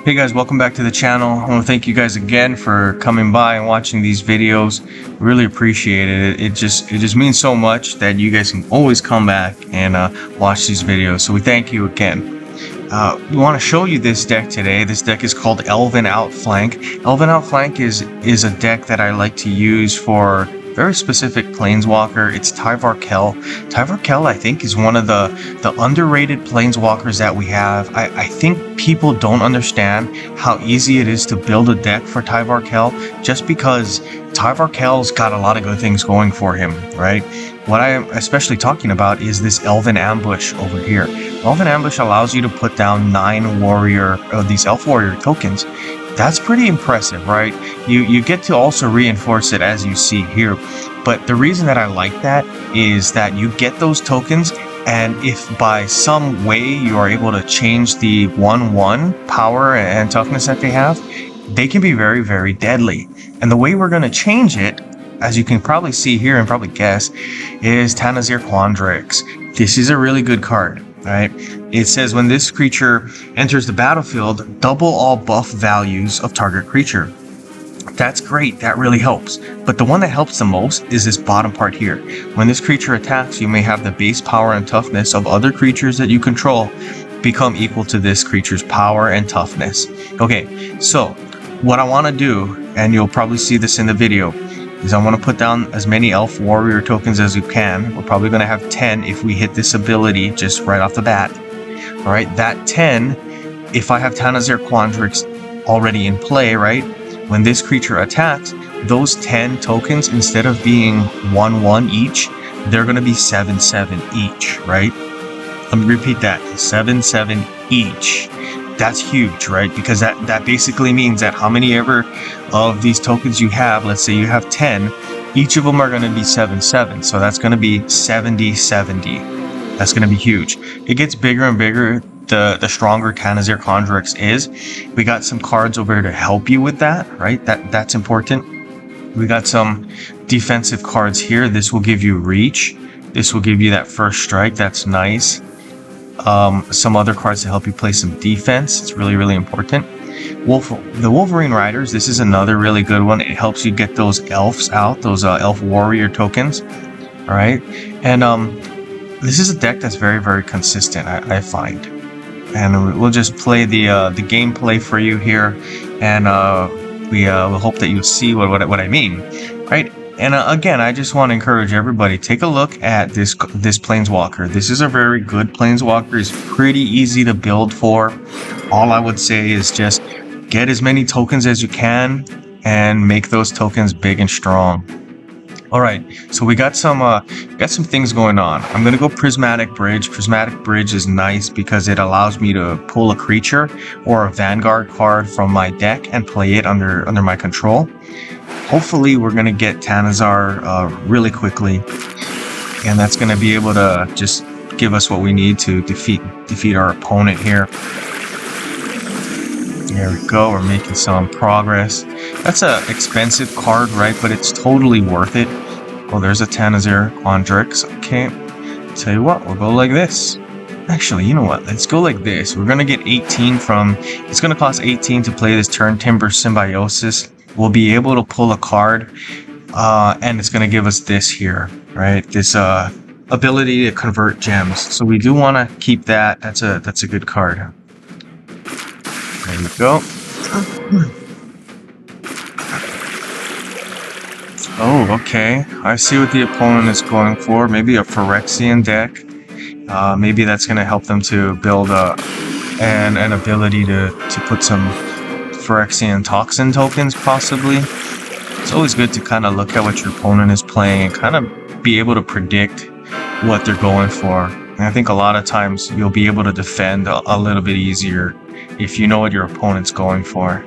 Hey guys, welcome back to the channel. I want to thank you guys again for coming by and watching these videos. Really appreciate it. It just means so much that you guys can always come back and watch these videos. So we thank you again. We want to show you this deck today. This deck is called Elven Outflank. Elven Outflank is a deck that I like to use for very specific planeswalker. It's Tyvar Kell. Tyvar Kell, I think, is one of the underrated planeswalkers that we have. I think people don't understand how easy it is to build a deck for Tyvar Kell, just because Tyvar Kell's got a lot of good things going for him, right? What I am especially talking about is this Elven Ambush over here. Elven Ambush allows you to put down 9 these Elf Warrior tokens. That's pretty impressive, right? You get to also reinforce it as you see here. But the reason that I like that is that you get those tokens, and if by some way you are able to change the 1/1 power and toughness that they have, they can be very, very deadly. And the way we're going to change it, as you can probably see here and probably guess, is Tanazir Quandrix. This is a really good card. Right? It says when this creature enters the battlefield, double all buff values of target creature. That's great, that really helps. But the one that helps the most is this bottom part here. When this creature attacks, you may have the base power and toughness of other creatures that you control become equal to this creature's power and toughness. Okay, so what I want to do, and you'll probably see this in the video, is I want to put down as many Elf Warrior tokens as you can. We're probably going to have 10 if we hit this ability just right off the bat. All right, that 10, if I have Tanazir Quandrix already in play, right? When this creature attacks, those 10 tokens, instead of being 1/1 each, they're going to be 7/7 each, right? Let me repeat that, 7/7 each. That's huge, right? Because that basically means that how many ever of these tokens you have, let's say you have 10, each of them are going to be 7/7. So that's going to be 70/70. That's going to be huge. It gets bigger and bigger the stronger Tanazir Quandrix is. We got some cards over here to help you with that, right? That's important. We got some defensive cards here. This will give you reach. This will give you that first strike. That's nice. Some other cards to help you play some defense. It's really, really important. The Wolverine Riders, this is another really good one. It helps you get those elves out, those Elf Warrior tokens. All right, and this is a deck that's very, very consistent, I find. And we'll just play the gameplay for you here, and we'll hope that you see what I mean, right? And again, I just want to encourage everybody, take a look at this planeswalker. This is a very good planeswalker. It's pretty easy to build for. All I would say is just get as many tokens as you can and make those tokens big and strong. All right, so we got some things going on. I'm gonna go Prismatic Bridge. Prismatic Bridge is nice because it allows me to pull a creature or a Vanguard card from my deck and play it under my control. Hopefully we're going to get Tanazir really quickly, and that's going to be able to just give us what we need to defeat our opponent here. There we go, we're making some progress. That's an expensive card, right? But it's totally worth it. Oh, there's a Tanazir Quandrix. Okay, tell you what, we'll go like this. Actually, you know what? Let's go like this. We're going to get 18 from... It's going to cost 18 to play this Turn Timber Symbiosis. We'll be able to pull a card, and it's going to give us this here, right? This ability to convert gems. So we do want to keep that. That's a good card. There we go. Oh, okay. I see what the opponent is going for. Maybe a Phyrexian deck. Maybe that's going to help them to build an ability to put some Phyrexian Toxin tokens, possibly. It's always good to kind of look at what your opponent is playing and kind of be able to predict what they're going for. And I think a lot of times you'll be able to defend a little bit easier if you know what your opponent's going for.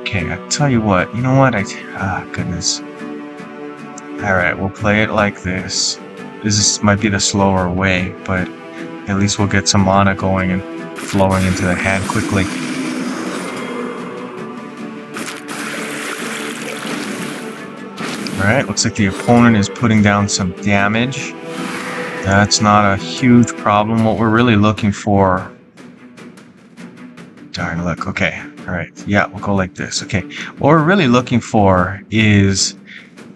Okay, I tell you what, you know what? Goodness. Alright, we'll play it like this. This might be the slower way, but at least we'll get some mana going and flowing into the hand quickly. Alright, looks like the opponent is putting down some damage. That's not a huge problem. What we're really looking for Darn, look. Okay. All right. Yeah, we'll go like this. Okay. What we're really looking for is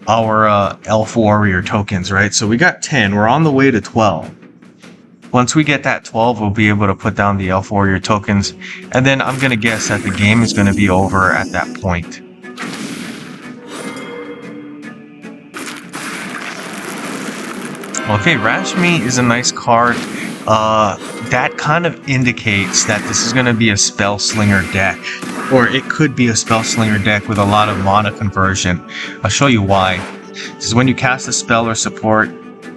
our elf warrior tokens, right? So we got 10. We're on the way to 12. Once we get that 12, we'll be able to put down the elf warrior tokens. And then I'm going to guess that the game is going to be over at that point. Okay, Rashmi is a nice card. That kind of indicates that this is going to be a spell slinger deck, or it could be a spell slinger deck with a lot of mana conversion. I'll show you why. This is when you cast a spell or support,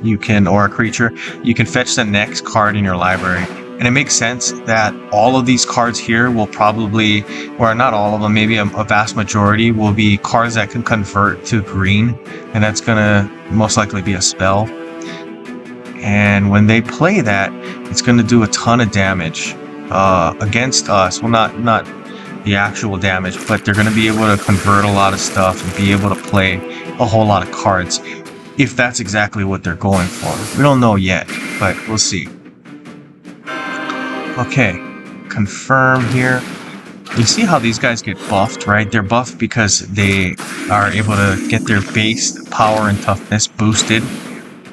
you can, or a creature, you can fetch the next card in your library. And it makes sense that all of these cards here will probably, or not all of them, maybe a vast majority will be cards that can convert to green, and that's going to most likely be a spell. And when they play that, it's going to do a ton of damage against us. Well, not the actual damage, but they're going to be able to convert a lot of stuff and be able to play a whole lot of cards, if that's exactly what they're going for. We don't know yet, but we'll see. Okay, confirm here. You see how these guys get buffed, right? They're buffed because they are able to get their base power and toughness boosted,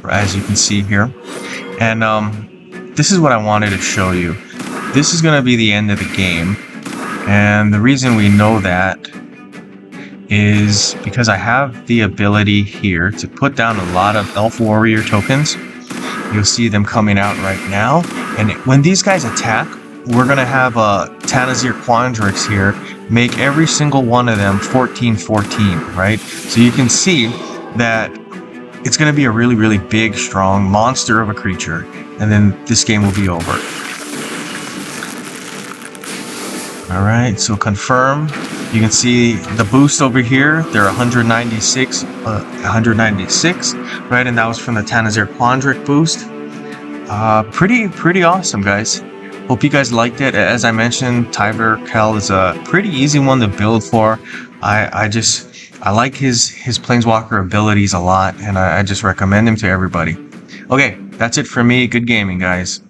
as you can see here. And this is what I wanted to show you. This is going to be the end of the game, and the reason we know that is because I have the ability here to put down a lot of elf warrior tokens. You'll see them coming out right now, and when these guys attack, we're going to have Tanazir Quandrix here make every single one of them 14/14, right? So you can see that it's going to be a really, really big, strong monster of a creature, and then this game will be over. All right, so confirm. You can see the boost over here. They're 196, right? And that was from the Tanazir Quandrix boost. Pretty awesome, guys. Hope you guys liked it. As I mentioned, Tyver Kell is a pretty easy one to build for. I like his Planeswalker abilities a lot, and I just recommend him to everybody. Okay, that's it for me. Good gaming, guys.